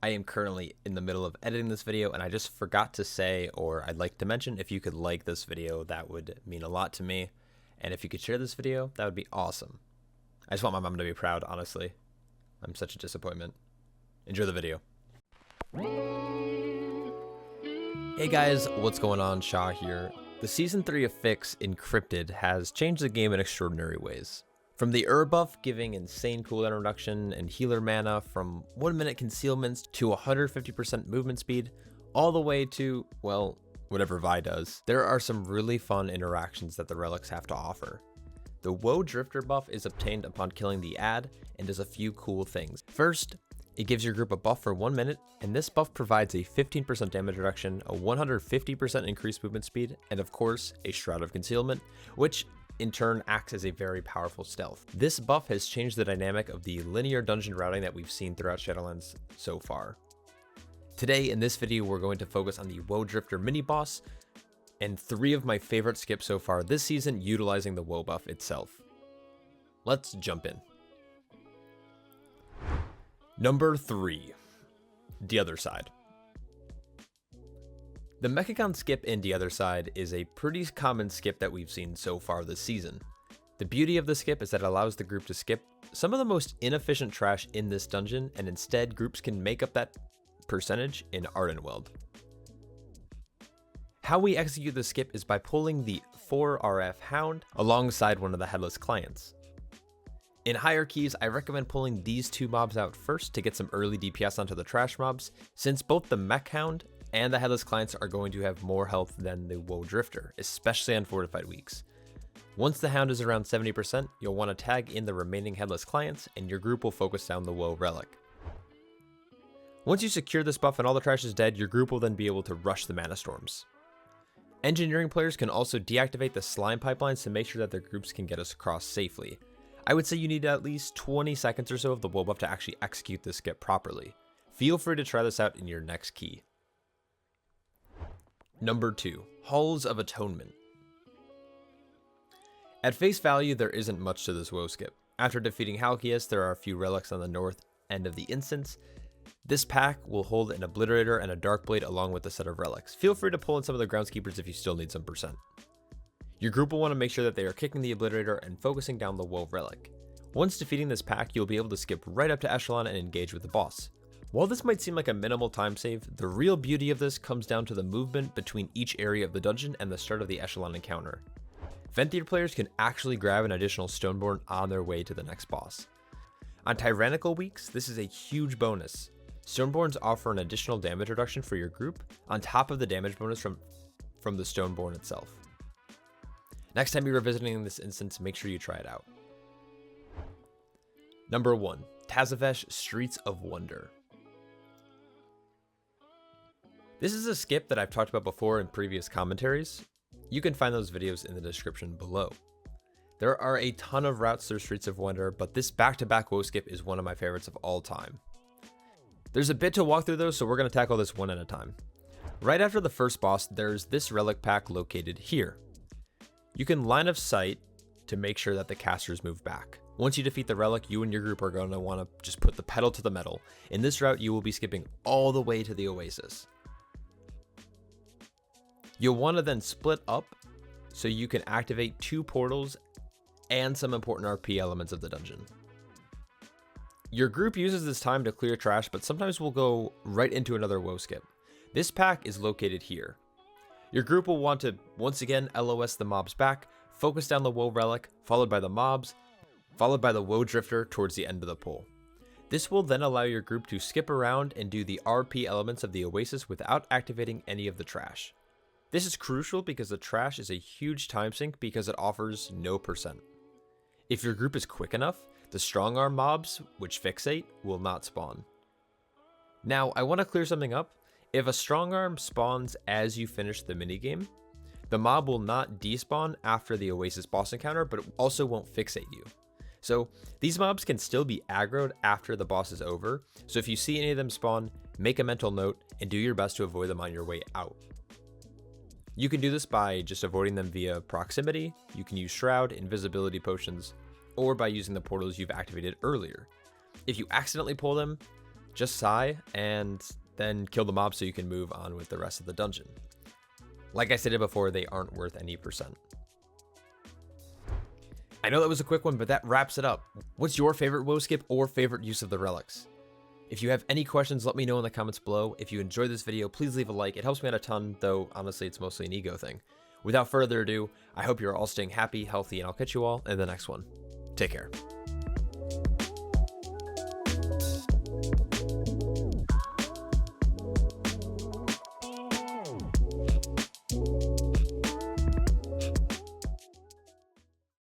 I am currently in the middle of editing this video, and I just forgot to say, or I'd like to mention, if you could like this video, that would mean a lot to me. And if you could share this video, that would be awesome. I just want my mom to be proud, honestly. I'm such a disappointment. Enjoy the video. Hey guys, what's going on? Shaw here. The Season 3 Affix, Encrypted, has changed the game in extraordinary ways. From the buff giving insane cooldown reduction and healer mana, from 1 minute concealments to 150% movement speed, all the way to, well, whatever Vi does, there are some really fun interactions that the relics have to offer. The Woe Drifter buff is obtained upon killing the ad and does a few cool things. First, it gives your group a buff for 1 minute, and this buff provides a 15% damage reduction, a 150% increased movement speed, and of course, a Shroud of Concealment, which in turn acts as a very powerful stealth. This buff has changed the dynamic of the linear dungeon routing that we've seen throughout Shadowlands so far. Today in this video, we're going to focus on the Woe Drifter Miniboss, and 3 of my favorite skips so far this season utilizing the Woe buff itself. Let's jump in. Number 3, The Other Side. The Mechagon skip in The Other Side is a pretty common skip that we've seen so far this season. The beauty of the skip is that it allows the group to skip some of the most inefficient trash in this dungeon, and instead groups can make up that percentage in Ardenweld. How we execute the skip is by pulling the 4RF Hound alongside one of the headless clients. In higher keys, I recommend pulling these 2 mobs out first to get some early DPS onto the trash mobs, since both the Mech Hound and the headless clients are going to have more health than the Woe Drifter, especially on fortified weeks. Once the Hound is around 70%, you'll want to tag in the remaining headless clients, and your group will focus down the Woe Relic. Once you secure this buff and all the trash is dead, your group will then be able to rush the Mana Storms. Engineering players can also deactivate the slime pipelines to make sure that their groups can get us across safely. I would say you need at least 20 seconds or so of the Woe buff to actually execute this skip properly. Feel free to try this out in your next key. Number 2, Halls of Atonement. At face value, there isn't much to this Woe skip. After defeating Halkias, there are a few relics on the north end of the instance. This pack will hold an Obliterator and a Darkblade along with a set of relics. Feel free to pull in some of the Groundskeepers if you still need some percent. Your group will want to make sure that they are kicking the Obliterator and focusing down the Woe Relic. Once defeating this pack, you'll be able to skip right up to Echelon and engage with the boss. While this might seem like a minimal time save, the real beauty of this comes down to the movement between each area of the dungeon and the start of the Echelon encounter. Venthyr players can actually grab an additional Stoneborn on their way to the next boss. On Tyrannical weeks, this is a huge bonus. Stoneborns offer an additional damage reduction for your group on top of the damage bonus from the Stoneborn itself. Next time you're revisiting this instance, make sure you try it out. Number 1, Tazavesh Streets of Wonder. This is a skip that I've talked about before in previous commentaries. You can find those videos in the description below. There are a ton of routes through Streets of Wonder, but this back-to-back Woe skip is one of my favorites of all time. There's a bit to walk through though, so we're going to tackle this one at a time. Right after the first boss, there's this relic pack located here. You can line of sight to make sure that the casters move back. Once you defeat the relic, you and your group are going to want to just put the pedal to the metal. In this route, you will be skipping all the way to the Oasis. You'll want to then split up so you can activate 2 portals and some important RP elements of the dungeon. Your group uses this time to clear trash, but sometimes we'll go right into another Woe skip. This pack is located here. Your group will want to, once again, LOS the mobs back, focus down the Woe Relic, followed by the mobs, followed by the Woe Drifter towards the end of the pull. This will then allow your group to skip around and do the RP elements of the Oasis without activating any of the trash. This is crucial because the trash is a huge time sink because it offers no percent. If your group is quick enough, the strong arm mobs, which fixate, will not spawn. Now, I want to clear something up. If a strong arm spawns as you finish the minigame, the mob will not despawn after the Oasis boss encounter, but it also won't fixate you. So these mobs can still be aggroed after the boss is over, so if you see any of them spawn, make a mental note and do your best to avoid them on your way out. You can do this by just avoiding them via proximity. You can use Shroud, Invisibility Potions, or by using the portals you've activated earlier. If you accidentally pull them, Just sigh and then kill the mob so you can move on with the rest of the dungeon. Like I stated before, they aren't worth any percent. I know that was a quick one, but that wraps it up. What's your favorite woe skip or favorite use of the relics? If you have any questions, let me know in the comments below. If you enjoyed this video, please leave a like. It helps me out a ton, though honestly it's mostly an ego thing. Without further ado, I hope you're all staying happy, healthy, and I'll catch you all in the next one. Take care.